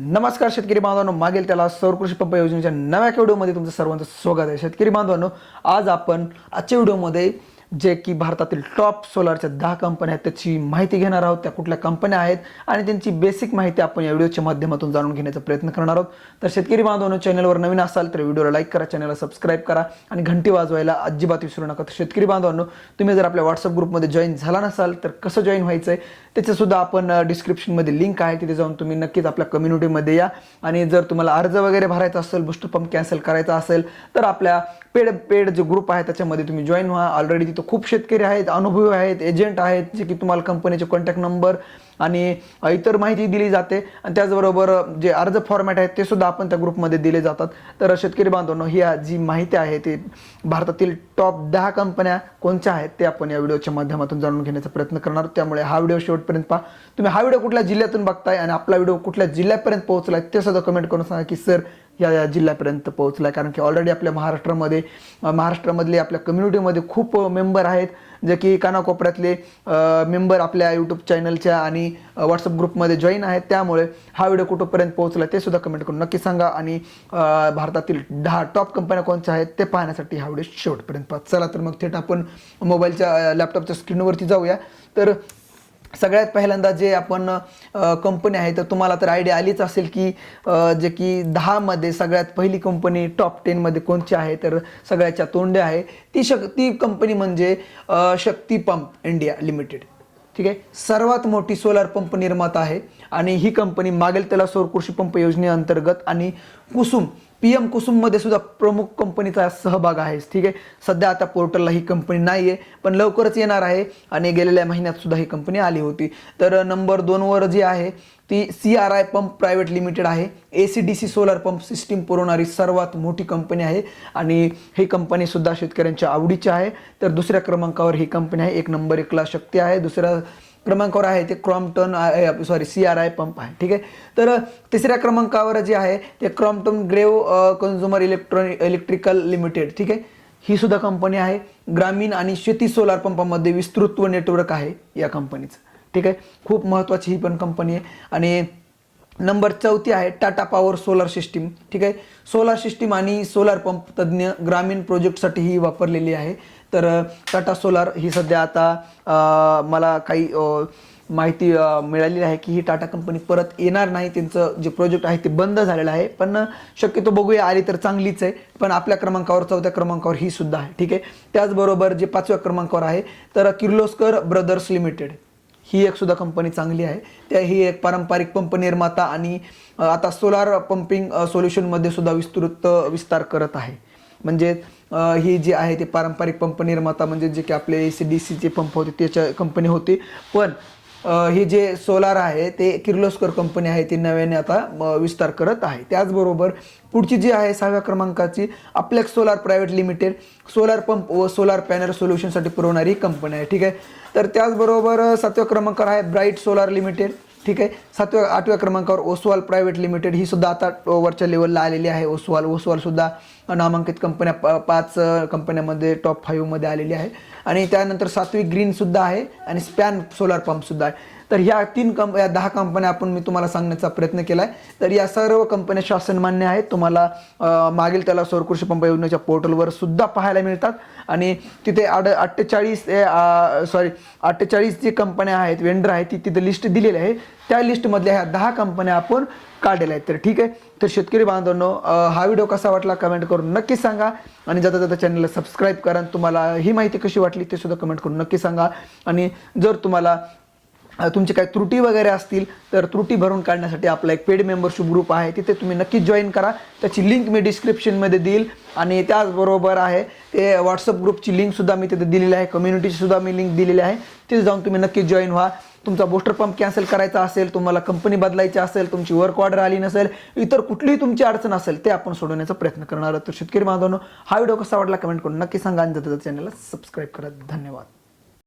नमस्कार शेतकरी बांधवांनो, मागेल त्याला सौर कृषी पंप योजनेच्या नव्या व्हिडिओमध्ये तुमचं सर्वांचं स्वागत आहे. शेतकरी बांधवांनो, आज आपण आजच्या व्हिडिओमध्ये जे की भारतातील टॉप सोलारच्या 10 कंपन्या आहेत त्याची माहिती घेणार आहोत. त्या कुठल्या कंपन्या आहेत आणि त्यांची बेसिक माहिती आपण या व्हिडिओच्या माध्यमातून जाणून घेण्याचा प्रयत्न करणार आहोत. तर शेतकरी बांधवांनो, चॅनलवर नवीन असाल तर व्हिडिओला लाईक करा, चॅनलला सबस्क्राईब करा आणि घंटी वाजवायला अजिबात विसरू नका. तर शेतकरी बांधवांनो, तुम्ही जर आपल्या व्हॉट्सअप ग्रुपमध्ये जॉईन झाला नसाल तर कसं जॉईन व्हायचं आहे त्याचं सुद्धा आपण डिस्क्रिप्शनमध्ये लिंक आहे, तिथे जाऊन तुम्ही नक्कीच आपल्या कम्युनिटीमध्ये या. आणि जर तुम्हाला अर्ज वगैरे भरायचा असेल, बूस्टर पंप कॅन्सल करायचा असेल तर आपल्या पेड जो ग्रुप आहे त्याच्यामध्ये तुम्ही जॉईन व्हा. ऑलरेडी तिथं खूप शेतकरी आहेत, अनुभवी आहेत, एजंट आहेत जे की तुम्हाला कंपनीचे कॉन्टॅक्ट नंबर आणि इतर माहिती दिली जाते. आणि त्याचबरोबर जे अर्ज फॉर्मॅट आहेत ते सुद्धा आपण त्या ग्रुपमध्ये दिले जातात. तर शेतकरी बांधवांनो, ही जी माहिती आहे ती भारतातील टॉप 10 कंपन्या कोणत्या आहेत ते आपण या व्हिडिओच्या माध्यमातून जाणून घेण्याचा प्रयत्न करणार. त्यामुळे हा व्हिडिओ शेवटपर्यंत पहा. तुम्ही हा व्हिडिओ कुठल्या जिल्ह्यातून बघताय आणि आपला व्हिडिओ कुठल्या जिल्ह्यापर्यंत पोहोचलाय ते सुद्धा कमेंट करून सांगा की सर या जिल्ह्यापर्यंत पोहोचलाय. कारण की ऑलरेडी आपल्या महाराष्ट्रामधले आपल्या कम्युनिटीमध्ये खूप मेंबर आहेत जे की कानाकोपऱ्यातले मेंबर आपल्या यूट्यूब चॅनलच्या आणि व्हॉट्सअप ग्रुपमध्ये जॉईन आहेत. त्यामुळे हा व्हिडिओ कुठंपर्यंत पोहोचला ते सुद्धा कमेंट करून नक्की सांगा. आणि भारतातील 10 टॉप कंपन्या कोणत्या आहेत ते पाहण्यासाठी हा व्हिडिओ शेवटपर्यंत पहा. चला तर मग थेट आपण मोबाईलच्या लॅपटॉपच्या स्क्रीनवरती जाऊया. तर सगळ्यात पहिल्यांदा जे आपण कंपनी आहे तर तुम्हाला तर आयडिया आलीच असेल की जे की 10मध्ये सगळ्यात पहिली कंपनी टॉप 10मध्ये कोणची आहे तर सगळ्याच्या तोंडी आहे ती कंपनी म्हणजे शक्ती पंप इंडिया लिमिटेड. ठीक आहे, सर्वात मोठी सोलार पंप निर्माता आहे आणि ही कंपनी मागेल त्याला सौर कृषी पंप योजनेअंतर्गत आणि PM कुसुम मध्ये सुद्धा प्रमुख कंपनीचा सहभाग आहे. ठीक आहे, सध्या आता पोर्टलला ही कंपनी नाही आहे पण लवकरच येणार आहे आणि गेलेल्या महिन्यात सुद्धा ही कंपनी आली होती. तर नंबर 2 वर जी आहे ती CRI पंप प्रायव्हेट लिमिटेड आहे. AC/DC सोलार पंप सिस्टीम पुरवणारी सर्वात मोठी कंपनी आहे आणि ही कंपनी सुद्धा शेतकऱ्यांच्या आवडीची आहे. तर दुसऱ्या क्रमांकावर ही कंपनी आहे. 1 नंबर 1ला शक्ती आहे, दुसऱ्या क्रमांकावर आहे ते CRI पंप आहे. ठीक आहे, तर तिसऱ्या क्रमांकावर जे आहे ते Crompton grave consumer electrical limited. ठीक आहे, ही सुद्धा कंपनी आहे. ग्रामीण आणि शेती सोलार पंपामध्ये विस्तृत नेटवर्क आहे या कंपनीचं. ठीक आहे, खूप महत्त्वाची ही पण कंपनी आहे. आणि नंबर 4 आहे टाटा पॉवर सोलार सिस्टीम. ठीक आहे, सोलार सिस्टीम आणि सोलार पंप तज्ज्ञ ग्रामीण प्रोजेक्टसाठी ही वापरलेली आहे. तर टाटा सोलार ही सध्या आता मला काही माहिती मिळालेली आहे की ही टाटा कंपनी परत येणार नाही, त्यांचं जे प्रोजेक्ट आहे ते बंद झालेलं आहे. पण शक्यतो बघूया, आली तर चांगलीच आहे. पण आपल्या क्रमांकावर 4थ्या क्रमांकावर ही सुद्धा आहे. ठीक आहे, त्याचबरोबर जे 5व्या क्रमांकावर आहे तर किर्लोस्कर ब्रदर्स लिमिटेड, ही एक सुद्धा कंपनी चांगली आहे. ही एक पारंपरिक पंप निर्माता आणि आता सोलार पंपिंग सोल्युशनमध्ये सुद्धा विस्तार करत आहे. म्हणजे ही जी आहे ते पारंपरिक पंप निर्माता म्हणजे जे की आपले AC/DCचे पंप होते त्याच्या कंपनी होती. पण हे जे सोलार आहे ते किर्लोस्कर कंपनी आहे ती नव्याने आता विस्तार करत आहे. त्याचबरोबर पुढची जी आहे 6व्या क्रमांकाची Aplex solar private limited, solar pump व सोलार पॅनल सोल्युशनसाठी पुरवणारी कंपनी आहे. ठीक आहे, तर त्याचबरोबर 7व्या क्रमांकावर आहे ब्राईट सोलार लिमिटेड. ठीक आहे, 8व्या क्रमांकावर ओसवाल प्रायव्हेट लिमिटेड, ही सुद्धा आता वरच्या लेवलला आलेली आहे. ओसवाल सुद्धा नामांकित कंपन्या 5 कंपन्यामध्ये टॉप 5 मध्ये आलेली आहे. आणि त्यानंतर 7वी ग्रीन सुद्धा आहे आणि स्पॅन सोलार पंप सुद्धा आहे. तर ह्या 10 कंपन्या मी तुम्हाला सांगण्याचा प्रयत्न केला आहे. तर या सर्व कंपन्या शासनमान्य आहेत. तुम्हाला मागील त्याला सौर कृषी पंप योजनेच्या पोर्टलवर सुद्धा पाहायला मिळतात. आणि तिथे 48 जे कंपन्या आहेत, वेंडर आहेत, ती तिथे लिस्ट दिलेली आहे. त्या लिस्टमधल्या ह्या 10 कंपन्या आपण काढलेल्या आहेत. तर ठीक आहे, तर शेतकरी बांधवांनो, हा व्हिडिओ कसा वाटला कमेंट करून नक्की सांगा. आणि जाता चॅनलला सबस्क्राईब करा. तुम्हाला ही माहिती कशी वाटली ते सुद्धा कमेंट करून नक्की सांगा. आणि जर तुम्हाला तुमचे काही त्रुटी वगैरे असतील तर त्रुटी भरून काढण्यासाठी आपला एक पेड मेंबरशिप ग्रुप आहे, तिथे तुम्ही नक्की जॉईन करा. त्याची लिंक मी डिस्क्रिप्शनमध्ये देईल. आणि त्याचबरोबर आहे ते व्हॉट्सअप ग्रुपची लिंकसुद्धा मी तिथे दिलेली आहे, कम्युनिटीची सुद्धा मी लिंक दिलेली आहे. तिथे जाऊन तुम्ही नक्की जॉईन व्हा. तुमचा बूस्टर पंप कॅन्सल करायचा असेल, तुम्हाला कंपनी बदलायची असेल, तुमची वर्क ऑर्डर आली नसेल, इतर कुठलीही तुमची अडचण असेल ते आपण सोडवण्याचा प्रयत्न करणार आहोत. तर शेतकरी बांधवांनो, हा व्हिडिओ कसा वाटला कमेंट करून नक्की सांगा आणि चॅनलला सबस्क्राईब करा. धन्यवाद.